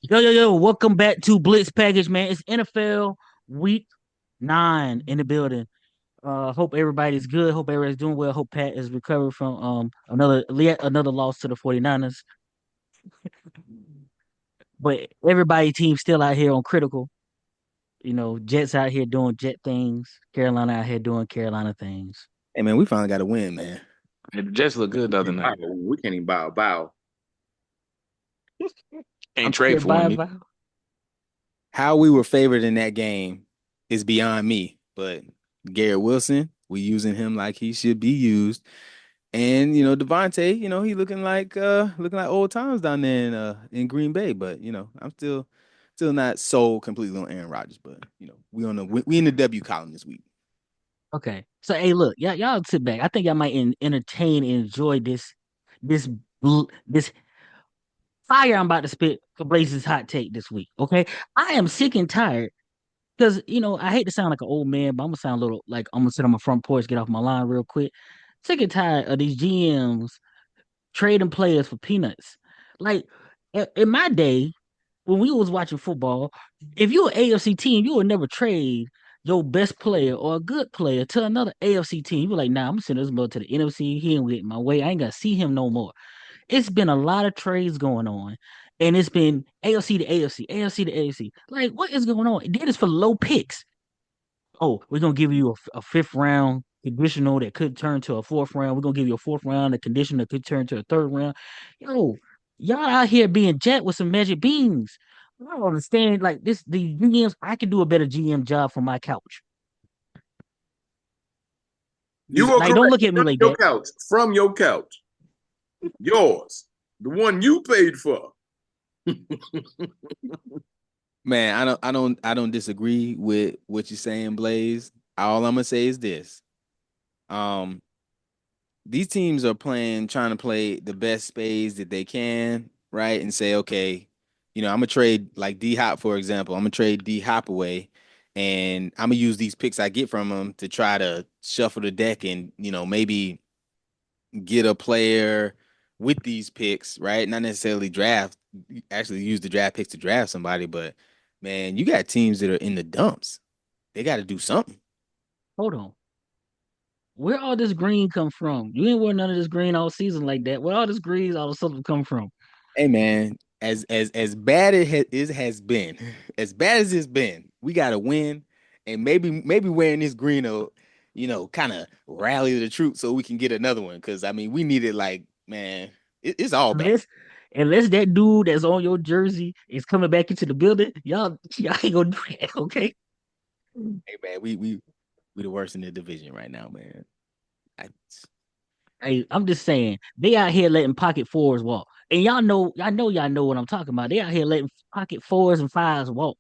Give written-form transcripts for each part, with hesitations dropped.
Yo. Welcome back to Blitzpackage, man. It's NFL week 9 in the building. Hope everybody's good. Hope everybody's doing well. Hope Pat is recovered from another loss to the 49ers. But everybody team still out here on critical. Jets out here doing Jet things. Carolina out here doing Carolina things. Hey man, we finally got a win, man. The Jets look good the other Bow. night. We can't even bow. I'm Ain't trade here for one. by. How we were favored in that game is beyond me. But Garrett Wilson, we using him like he should be used. And Devontae, he looking like old times down there in Green Bay. But I'm still not sold completely on Aaron Rodgers. But we in the W column this week. Okay. So hey, look, y'all sit back. I think y'all might entertain and enjoy this this fire I'm about to spit for Blaze's hot take this week. Okay. I am sick and tired because I hate to sound like an old man, but I'm gonna sound a little like I'm gonna sit on my front porch, get off my line real quick. Sick and tired of these GMs trading players for peanuts. Like in my day, when we was watching football, if you were an AFC team, you would never trade your best player or a good player to another AFC team. You were like, nah, I'm sending this ball to the NFC. He ain't getting my way. I ain't gotta see him no more. It's been a lot of trades going on, and it's been AFC to AFC, AFC to AFC. Like, what is going on? Did this for low picks. Oh, we're gonna give you a fifth round conditional that could turn to a fourth round. We're gonna give you a fourth round, a condition that could turn to a third round. Yo, y'all out here being jet with some magic beans. I don't understand. Like this, the GMs. I can do a better GM job from my couch. You are Like, don't correct. look at me From like your that. couch. From your couch. Yours. The one you paid for. Man, I don't disagree with what you're saying, Blaze. All I'm gonna say is this. Um, these teams are trying to play the best spades that they can, right? And say, okay, I'm gonna trade like D Hop, for example. I'm gonna trade D Hop away, and I'm gonna use these picks I get from him to try to shuffle the deck and maybe get a player with these picks, right? Not necessarily draft, actually use the draft picks to draft somebody, but man, you got teams that are in the dumps. They got to do something. Hold on. Where all this green come from? You ain't wear none of this green all season like that. Where all this greens all of a sudden come from? Hey man, as bad it has been, as bad as it's been, we got to win, and maybe wearing this green will, kind of rally the troops so we can get another one. Because I mean, we need it like man, it's all bad. Unless unless that dude that's on your jersey is coming back into the building, y'all ain't gonna do that, okay? Hey man, we the worst in the division right now, man. I, Hey, I'm just saying they out here letting pocket fours walk, and y'all know what I'm talking about. They out here letting pocket fours and fives walk.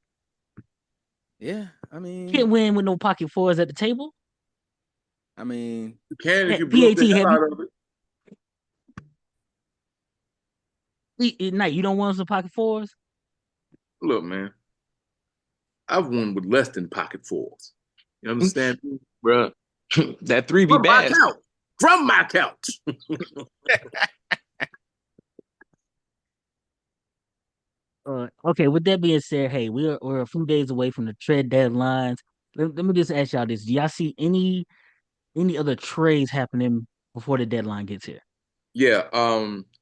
yeah, Can't win with no pocket fours at the table. I mean, You can if you blow Pat the hell heavy. out of it. Night, you don't want some pocket fours. Look, man, I've won with less than pocket fours. You understand? Bruh. That three be From my bad. couch. From my couch. Okay. With that being said, hey, we're a few days away from the trade deadlines. Let me just ask y'all this: do y'all see any other trades happening before the deadline gets here? Yeah,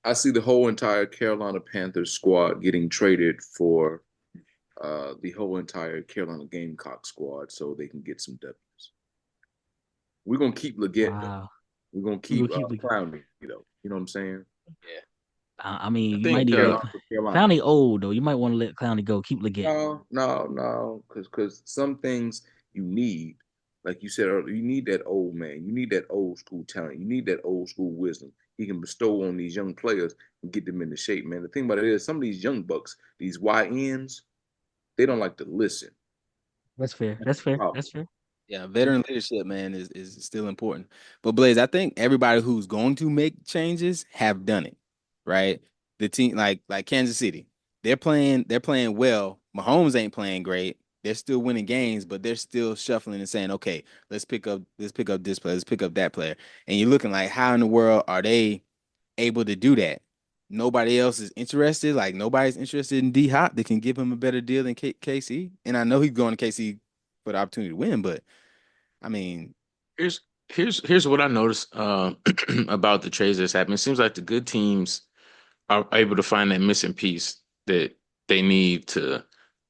I see the whole entire Carolina Panthers squad getting traded for the whole entire Carolina Gamecock squad so they can get some W's. We're gonna keep Leggett though. Wow. We're gonna We gonna keep keep the. Clowney, though. You know what I'm saying? yeah. I I mean, you might think need to let Carolina for Carolina. Clowney old though. You might want to let Clowney go. Keep Leggett. No, because some things you need, like you said earlier, you need that old man. You need that old school talent. You need that old school wisdom he can bestow on these young players and get them into shape, man. The thing about it is, some of these young bucks, these YNs, they don't like to listen. That's fair. That's That's the fair. problem. That's fair. Yeah, veteran leadership, man, is still important. But Blaze, I think everybody who's going to make changes have done it, right? The team like Kansas City, they're playing well. Mahomes ain't playing great. They're still winning games, but they're still shuffling and saying, okay, let's pick up this player, let's pick up that player. And you're looking like, how in the world are they able to do that? nobody else is interested. Like nobody's interested in D Hop that can give him a better deal than KC. And I know he's going to KC for the opportunity to win, but I mean, Here's here's what I noticed about the trades that's happening. It seems like the good teams are able to find that missing piece that they need to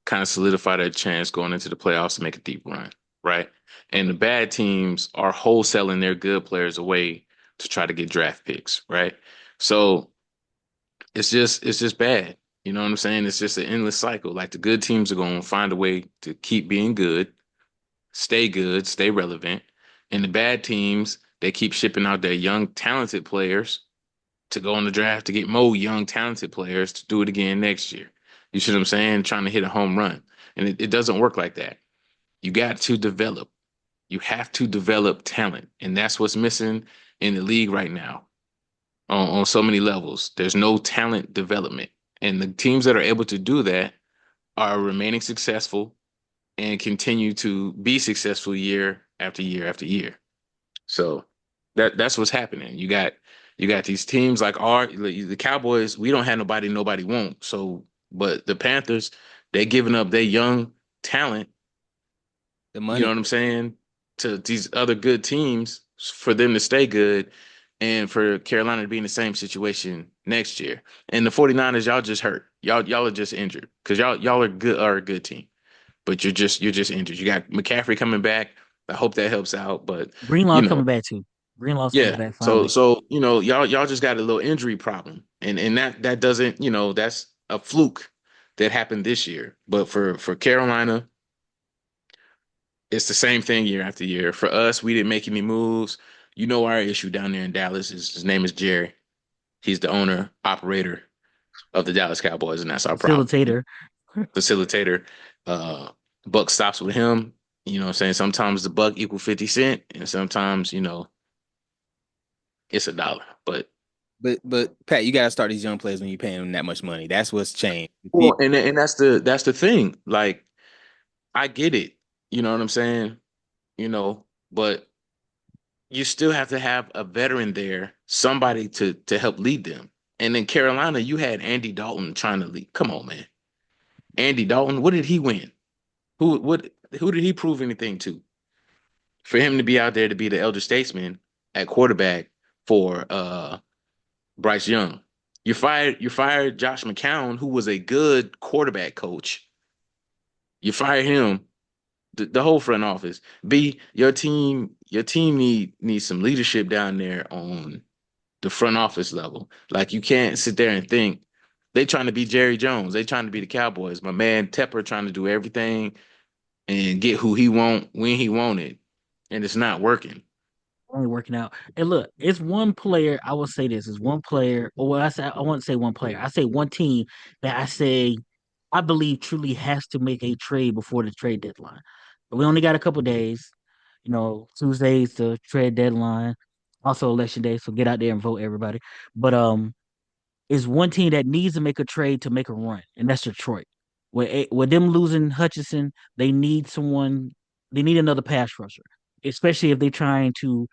kind of solidify their chance going into the playoffs to make a deep run, right? And the bad teams are wholesaling their good players away to try to get draft picks, right? So it's just bad. You know what I'm saying? It's just an endless cycle. Like the good teams are going to find a way to keep being good, stay relevant. And the bad teams, they keep shipping out their young, talented players to go on the draft to get more young, talented players to do it again next year. You see what I'm saying? Trying to hit a home run. And it doesn't work like that. You got to develop. You have to develop talent. And that's what's missing in the league right now on so many levels. There's no talent development. And the teams that are able to do that are remaining successful and continue to be successful year after year after year. So that's what's happening. You got these teams like the Cowboys. We don't have nobody won't. So, but the Panthers, they giving up their young talent. the You know money. what I'm saying, to these other good teams for them to stay good, and for Carolina to be in the same situation next year. And the 49ers, y'all just hurt. Y'all are just injured because y'all are a good team, but you're just injured. You got McCaffrey coming back. I hope that helps out, but Greenlaw you know, coming back too. Greenlaw's coming yeah. back So finally. so y'all just got a little injury problem, and that doesn't that's a fluke that happened this year. But for Carolina, it's the same thing year after year. For us, we didn't make any moves. You know our issue down there in Dallas is his name is Jerry. He's the owner operator of the Dallas Cowboys, and that's our problem. Facilitator. Facilitator. Uh, buck stops with him. You know what I'm saying? Sometimes the buck equal 50 cent, and sometimes, it's a dollar. But But Pat, you gotta start these young players when you're paying them that much money. That's what's changed. well, and that's the thing. Like, I get it. You know what I'm saying? But you still have to have a veteran there, somebody to help lead them. And in Carolina, you had Andy Dalton trying to lead. Come on, man. Andy Dalton, what did he win? Who did he prove anything to? For him to be out there to be the elder statesman at quarterback for Bryce Young. You fired Josh McCown, who was a good quarterback coach. You fire him, the whole front office. B, your team needs some leadership down there on the front office level. Like you can't sit there and think they trying to be Jerry Jones. They trying to be the Cowboys. My man Tepper trying to do everything and get who he want when he want it, and it's not working. Only working out. And look, it's one player. I will say this is one player, or what I say. I won't say one player. I say one team that I believe truly has to make a trade before the trade deadline. But we only got a couple days. Tuesday's the trade deadline, also election day. So get out there and vote, everybody. But is one team that needs to make a trade to make a run, and that's Detroit. With them losing Hutchinson, they need someone. They need another pass rusher, especially if they're trying to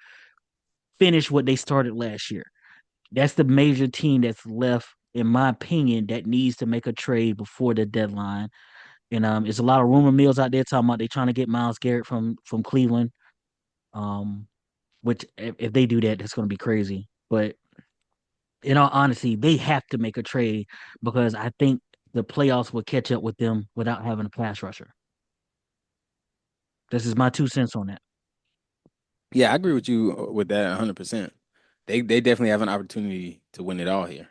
finish what they started last year. That's the major team that's left, in my opinion, that needs to make a trade before the deadline. And it's a lot of rumor mills out there talking about they trying to get Miles Garrett from Cleveland. Um, which if they do that, that's going to be crazy. But in all honesty, they have to make a trade because I think the playoffs will catch up with them without having a pass rusher. This is my 2 cents on that. Yeah, I agree with you with that 100%. They definitely have an opportunity to win it all here.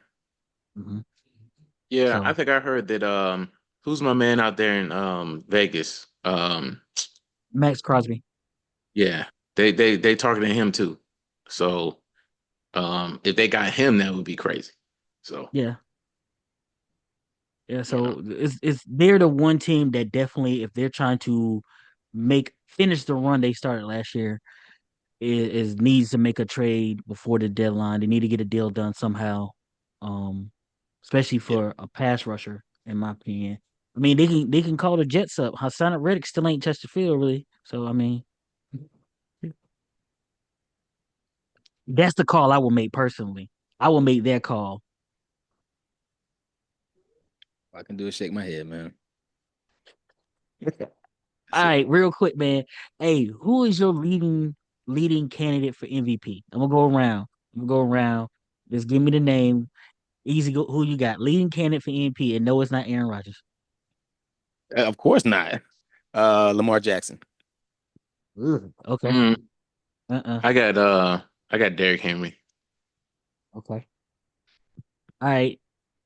Hmm. Yeah, I So think I heard that who's my man out there in Vegas? Max Crosby, Yeah, they targeting him too. So if they got him, that would be crazy. So, yeah, yeah. you know, So it's they're the one team that definitely, if they're trying to make finish the run they started last year, is needs to make a trade before the deadline. They need to get a deal done somehow, um, especially yeah. for a pass rusher, in my opinion. I mean, they can call the Jets up. Hassan Reddick still ain't touched the field really, so I mean, that's the call I will make personally. I will make that call. All I can do is shake my head, man. All right, real quick, man. Hey, who is your leading candidate for MVP? I'm gonna go around. I'm gonna go around. Just give me the name. Easy. Go. Who you got? Leading candidate for MVP, and no, it's not Aaron Rodgers. Of course not. Lamar Jackson. Ugh, okay. Mm, Uh-uh. I got Derrick Henry. Okay. All right.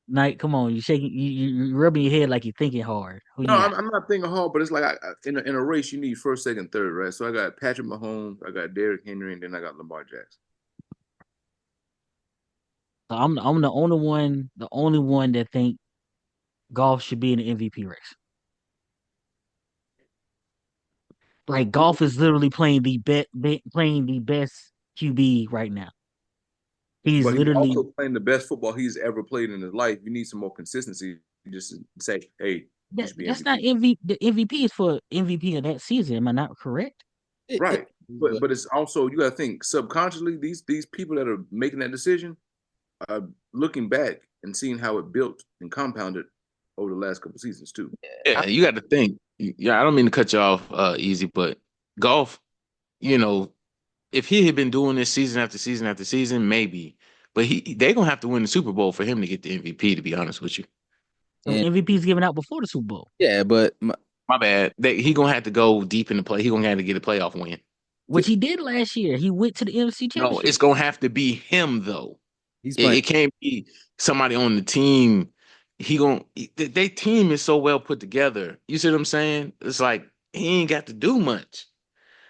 Knight, come on. You shaking. You rubbing your head like you're thinking hard. Who No, you got? I'm not thinking hard, but it's like in a race, you need first, second, third, right? So I got Patrick Mahomes, I got Derrick Henry, and then I got Lamar Jackson. So I'm the only one that think golf should be in the MVP race. Like golf is literally playing playing the best QB right now. He's But he's literally also playing the best football he's ever played in his life. You need some more consistency. Just to say, hey, you should be that's not MVP. MVP. The MVP is for MVP of that season. Am I not correct? Right. But But but it's also you got to think subconsciously. These people that are making that decision are looking back and seeing how it built and compounded over the last couple seasons too. Yeah, you got to think. Yeah, I don't mean to cut you off, easy, but golf, you know, if he had been doing this season after season after season, maybe. But they're gonna have to win the Super Bowl for him to get the MVP, to be honest with you. So and MVP is given out before the Super Bowl, yeah, but My bad. He gonna have to go deep in the play. He gonna have to get a playoff win. which he did last year. He went to the NFC No, Championship. it's gonna have to be him though. he's It, playing. it can't be somebody on the team. Their team is so well put together. You see what I'm saying? It's like he ain't got to do much.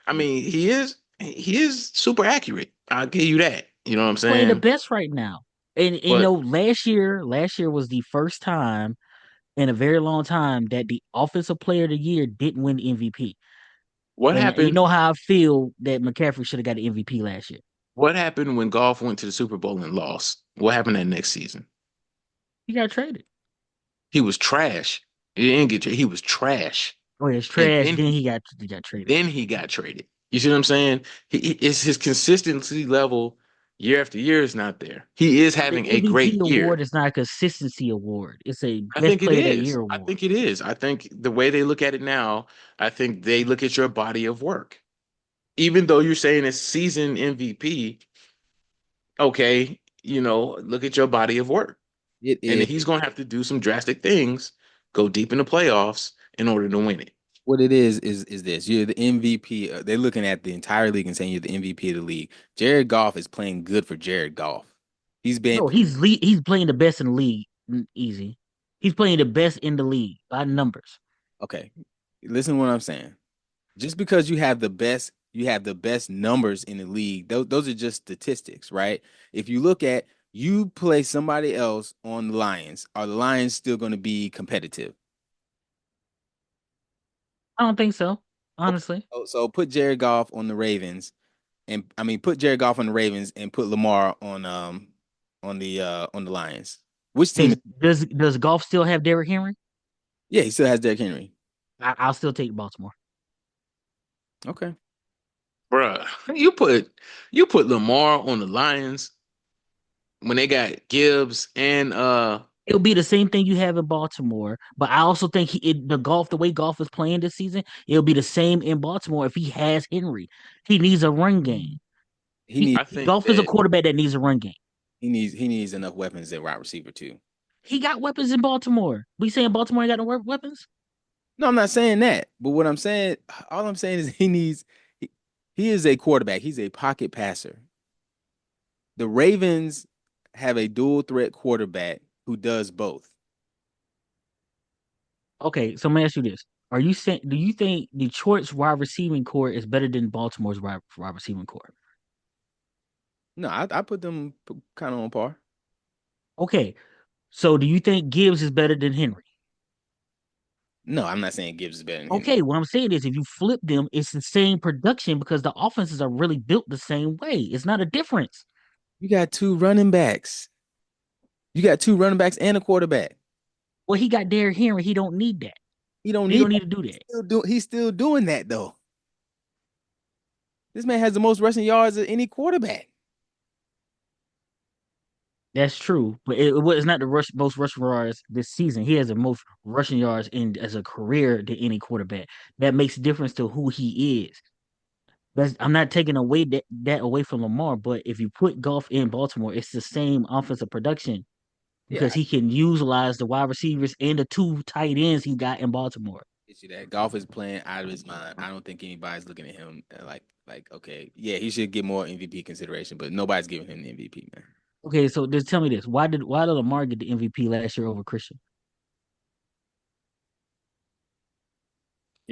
I mean, he is super accurate. I'll give you that. You know what I'm Playing the saying? best right now. And you But know, last year was the first time in a very long time that the offensive player of the year didn't win the MVP. what And you happened? know how I feel that McCaffrey should have got the MVP last year. What happened when golf went to the Super Bowl and lost? What happened that next season? He got traded. He was trash. He didn't get traded. He was trash, Oh, it's and trash. Then he got traded. then he got traded. You see what I'm saying? It's his consistency level year after year is not there. He is The having a MVP great year. award is not a consistency award. It's a I best think it player of that is. year I award. think it is. I think the way they look at it now, I think they look at your body of work. Even though you're saying it's season MVP, okay, look at your body of work. It And is he's going to have to do some drastic things, go deep in the playoffs in order to win it. what it is this. You're the MVP. They're looking at the entire league and saying you're the MVP of the league. Jared Goff is playing good for Jared Goff. He's been No, he's playing the best in the league. Easy. He's playing the best in the league by numbers. okay. Listen to what I'm saying. Just because you have the best numbers in the league. Those are just statistics, right? If you look at you play somebody else on the Lions, are the Lions still going to be competitive? I don't think so, Okay. honestly. So put Jared Goff on the Ravens, and I mean put Jared Goff on the Ravens and put Lamar on the Lions. Which team? Does golf still have Derrick Henry? Yeah, he still has Derrick Henry. I'll still take Baltimore. Okay. Bruh, you put Lamar on the Lions when they got Gibbs and It'll be the same thing you have in Baltimore, but I also think the way golf is playing this season, it'll be the same in Baltimore if he has Henry. He needs a run game. He needs I think Golf is a that quarterback that needs a run game. he needs enough weapons at wide receiver too. He got weapons in Baltimore. We saying Baltimore ain't got no weapons? No, I'm not saying that. But what I'm saying, all I'm saying is he is a quarterback. He's a pocket passer. The Ravens have a dual threat quarterback who does both. Okay, so let me ask you this: do you think Detroit's wide receiving core is better than Baltimore's wide receiving core? No, I put them kind of on par. Okay, so do you think Gibbs is better than Henry? No, I'm not saying Gibbs is better than Henry. Okay, what I'm saying is if you flip them, it's the same production because the offenses are really built the same way. It's not a difference. You got two running backs. You got two running backs and a quarterback. Well, he got Derrick Henry. He don't need that. He don't He need don't need that. to do that. He's still doing that though. This man has the most rushing yards of any quarterback. That's true, but it's not the most rushing yards this season. He has the most rushing yards in as a career than any quarterback. That makes a difference to who he is. I'm not taking away that away from Lamar, but if you put Goff in Baltimore, it's the same offensive production Yeah, because he can utilize the wide receivers and the two tight ends he got in Baltimore. get you that. Golf is playing out of his mind. I don't think anybody's looking at him like okay, yeah, he should get more MVP consideration, but nobody's giving him the MVP, man. Okay, so just tell me this: why did Lamar get the MVP last year over Christian?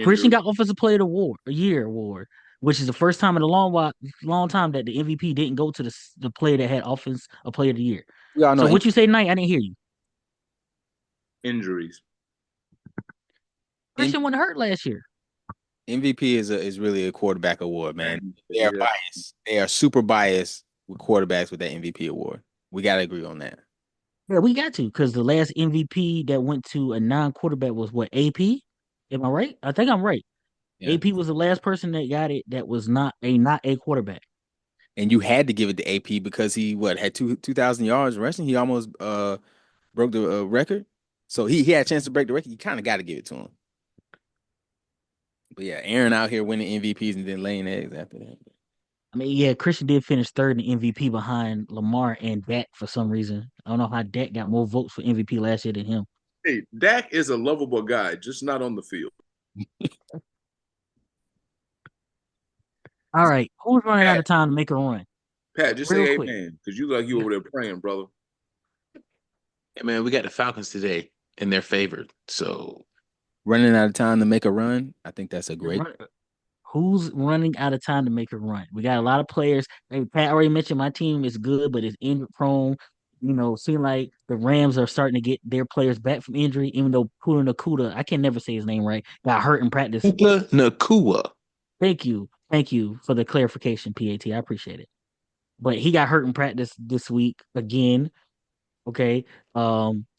Christian Injury. got Offensive Player of the Award, a year award, which is the first time in a long time that the MVP didn't go to the player that had Offense a Player of the Year. We all know So what you say tonight? I didn't hear you. Injuries. M- Christian wasn't hurt last year. MVP is really a quarterback award, man. They are Yeah. biased. They are super biased with quarterbacks with that MVP award. We got to agree on that. Yeah, we got to because the last MVP that went to a non-quarterback was what AP. Am I right? I think I'm right. Yeah. AP was the last person that got it that was not a quarterback. And you had to give it to AP because he had 2,000 yards rushing. He almost broke the record. So he had a chance to break the record. You kind of got to give it to him. But yeah, Aaron out here winning MVPs and then laying eggs after that. I mean, yeah, Christian did finish third in MVP behind Lamar and Dak for some reason. I don't know how Dak got more votes for MVP last year than him. Hey, Dak is a lovable guy, just not on the field. All right, who's running out Pat, of time to make a run? Pat, just Real say quick. amen, because you like you over there praying, brother. Yeah, man, we got the Falcons today, and they're favored. So Running out of time to make a run. I think that's a great. Who's running out of time to make a run? We got a lot of players. Hey, Pat already mentioned my team is good, but it's injury prone. Seem like the Rams are starting to get their players back from injury, even though Puka Nakuda, I can never say his name right, got hurt in practice. Puka Nakua. Thank you. Thank you for the clarification, PAT. I appreciate it. But he got hurt in practice this week again. Okay.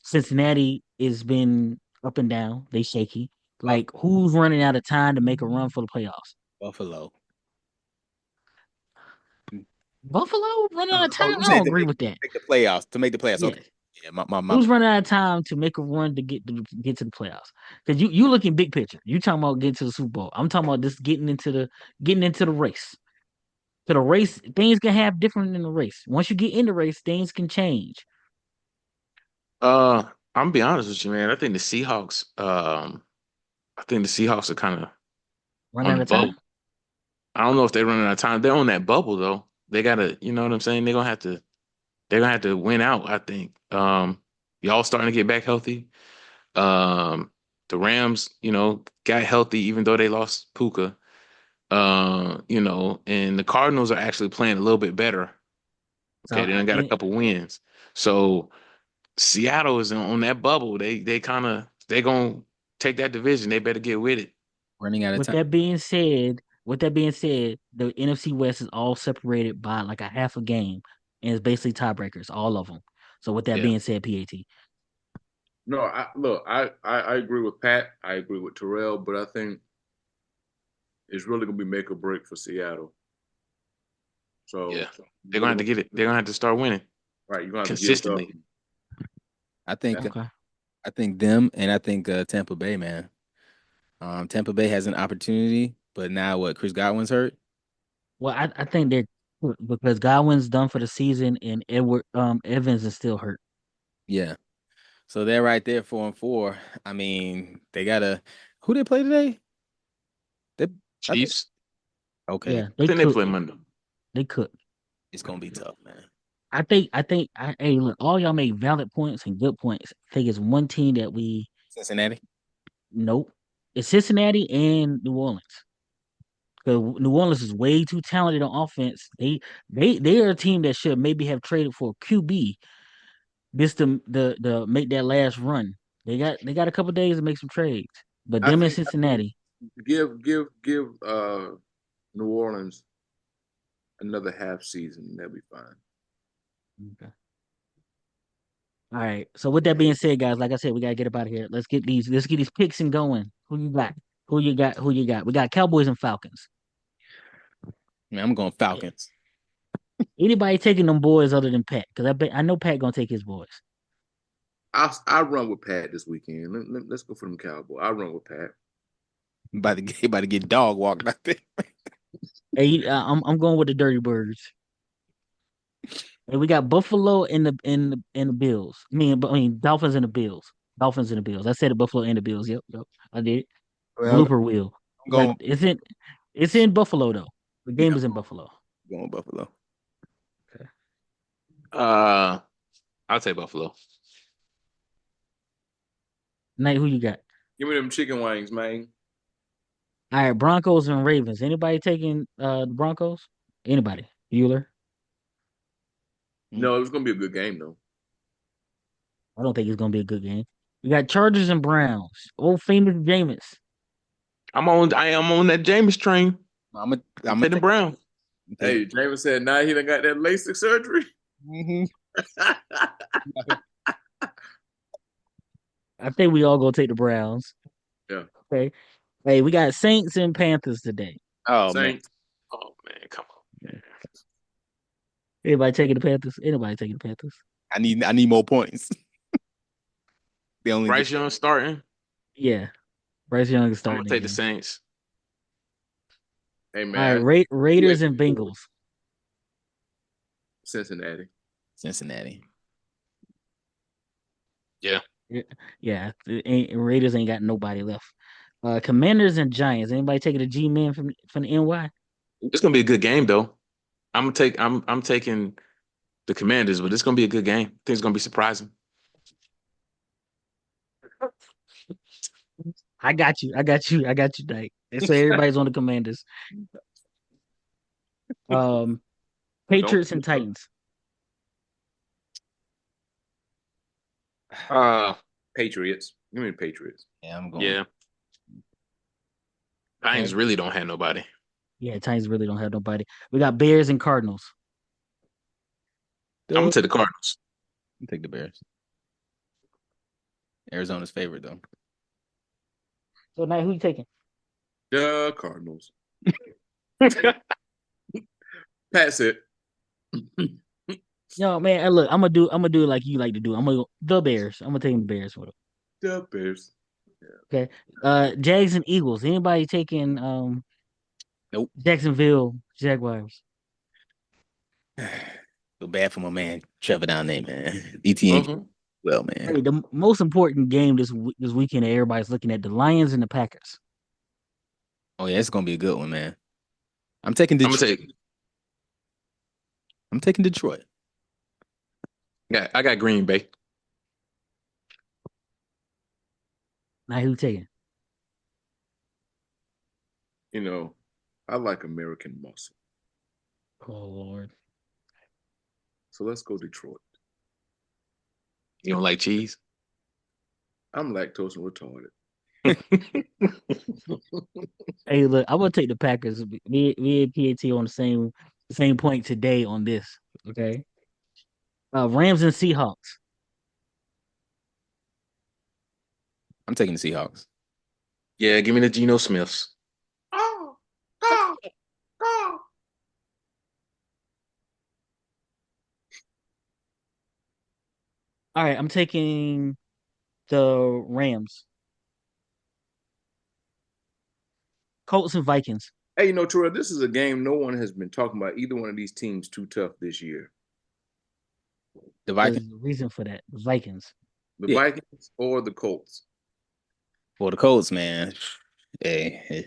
Cincinnati has been up and down. They shaky. Like, who's running out of time to make a run for the playoffs? Buffalo. Buffalo running out of time? I'm I saying don't agree with that. make the playoffs. To make the playoffs. Yeah. Okay. Yeah, my Who's running out of time to make a run to get to the playoffs? Because you looking big picture. You talking about getting to the Super Bowl. I'm talking about just getting into the race. To the race, things can have different in the race. Once you get in the race, things can change. I'm gonna be honest with you, man. I think the Seahawks are kind of Run on out the of time. bubble. I don't know if they're running out of time. They're on that bubble though. They gotta, you know what I'm saying? They're gonna have to win out, I think. Y'all starting to get back healthy. The Rams, got healthy even though they lost Puka. And the Cardinals are actually playing a little bit better. So Okay, they done got a couple wins. So Seattle is on that bubble. They gonna take that division. They better get with it. running out of with time. that being said, with that being said, the NFC West is all separated by like a half a game, and it's basically tiebreakers, all of them. So with that Yeah. being said, PAT. No, I agree with Pat. I agree with Terrell, but I think it's really gonna be make or break for Seattle. So Yeah. They're gonna have to get it. They're gonna have to start winning right. You're gonna have consistently. to give I think Okay. I think them and I think Tampa Bay, man. Tampa Bay has an opportunity, but now what? Chris Godwin's hurt. Well, I think they're because Godwin's done for the season, and Evans is still hurt. Yeah. So they're right there 4-4. I mean, they gotta who they play today? They I think Chiefs. okay. Yeah, I they think they could. play Monday. They could. It's gonna be tough, man. Hey, look, all y'all make valid points and good points. I think it's one team that we Cincinnati. nope. It's Cincinnati and New Orleans. Because New Orleans is way too talented on offense. They are a team that should maybe have traded for QB this to the make that last run. They got a couple days to make some trades. But them in I think Cincinnati, give New Orleans another half season. They'll be fine. okay. All right. So with that being said, guys, like I said, we gotta get up out of here. Let's get these picks and going. Who you got? Who you got? We got Cowboys and Falcons. Man, I'm going Falcons. Anybody taking them boys other than Pat? Because I know Pat gonna take his boys. I run with Pat this weekend. Let's go for them Cowboys. I run with Pat. About to get dog walked out there. Hey, I'm going with the Dirty Birds. And we got Buffalo and the Bills. I mean Dolphins and the Bills. Dolphins and the Bills. I said the Buffalo and the Bills. Yep, I did. Well, Blooper wheel. I'm Got going. it's in Buffalo though. The game Yeah, is in Buffalo. I'm going Buffalo. Okay. I'll take Buffalo. Knight, who you got? Give me them chicken wings, man. All right, Broncos and Ravens. Anybody taking the Broncos? Anybody? Bueller? No, it's gonna be a good game though. I don't think it's gonna be a good game. We got Chargers and Browns. Old famous Jameis. I am on that James train. I'm a, I'm I'm taking Brown. Hey, James said now he done got that LASIK surgery. Mm-hmm. I think we all gonna take the Browns. Yeah. Okay. Hey, we got Saints and Panthers today. Oh man, Saints. Oh man, come on. Man. Anybody taking the Panthers? Anybody taking the Panthers? I need more points. They only Bryce Young starting. Yeah. Bryce Young is I'm starting gonna take again. the Saints. Hey All man, right, Raiders and Bengals. Cincinnati. Cincinnati. Yeah. Yeah, Raiders ain't got nobody left. Commanders and Giants. Anybody taking a G man from the NY? It's gonna be a good game though. I'm taking the Commanders, but it's gonna be a good game. I think it's gonna be surprising. I got you. Dyke. So everybody's on the Commanders. Um, Don't Patriots and Titans. Uh Patriots. Give me the Patriots. Yeah, I'm going. yeah. Titans really don't have nobody. Yeah, Titans really don't have nobody. We got Bears and Cardinals. I'm gonna take the Cardinals. Take the Bears. Arizona's favorite though. So now who you taking? The Cardinals. That's it. No, man. Look, I'm gonna do it like you like to do. I'm gonna go the Bears. I'm gonna take the Bears with them. The Bears. Okay. Jags and Eagles. Anybody taking Nope. Jacksonville Jaguars? Feel bad for my man Trevor down there, man. ETN. Mhm. Well, Hey, man. the most important game this weekend that everybody's looking at the Lions and the Packers. Oh yeah, it's gonna be a good one, man. I'm taking I'm gonna Detroit. take. I'm taking Detroit. Yeah, I got Green Bay. Now who you taking? You know, I like American muscle. Oh Lord. So let's go Detroit. You don't like cheese? I'm lactose and retarded. Hey, look, I'm gonna take the Packers. Me and PAT on the same point today on this. Okay. Rams and Seahawks. I'm taking the Seahawks. Yeah, give me the Geno Smiths. Oh, oh, oh. All right, I'm taking the Rams. Colts and Vikings. Hey, Terrell, this is a game no one has been talking about either one of these teams too tough this year. The There's Vikings a reason for that. The Vikings. The Yeah. Vikings or the Colts? for the Colts, man. Hey,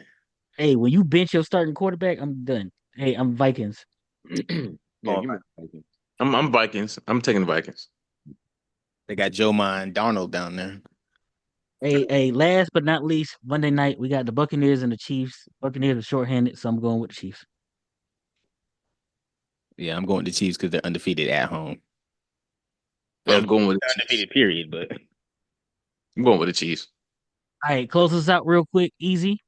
Hey, when you bench your starting quarterback, I'm done. Hey, I'm Vikings. Yeah, give me the Vikings. I'm Vikings. I'm taking the Vikings. they got Joe Mine Darnold down there. Hey, last but not least, Monday night we got the Buccaneers and the Chiefs. Buccaneers are shorthanded, so I'm going with the Chiefs. Yeah, I'm going to Chiefs because they're undefeated at home. I'm going with the Undefeated, Chiefs. period. But I'm going with the Chiefs. All right, close us out real quick, easy.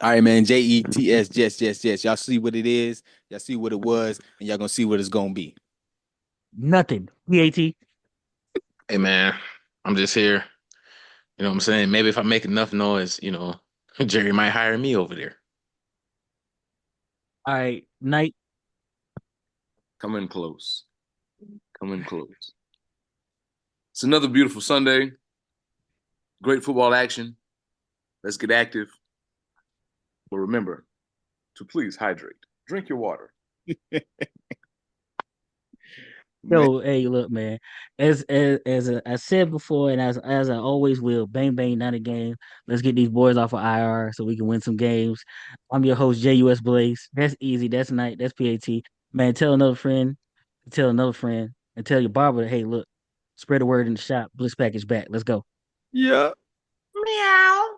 all right, man. JETS, Jets. Y'all see what it is. Y'all see what it was, and y'all gonna see what it's gonna be. Nothing. PAT. Hey man, I'm just here. You know what I'm saying? Maybe if I make enough noise, Jerry might hire me over there. All right, night. Coming close. Coming close. It's another beautiful Sunday. Great football action. Let's get active. But remember to please hydrate. Drink your water. Yo, hey, look, man. I said before, and as I always will, bang bang, not a game. Let's get these boys off of IR so we can win some games. I'm your host, JUS Blaze. That's easy. That's night. That's PAT. Man, tell another friend, and tell your barber, hey, look, spread the word in the shop. Blitzpackage back. Let's go. Yeah. Meow.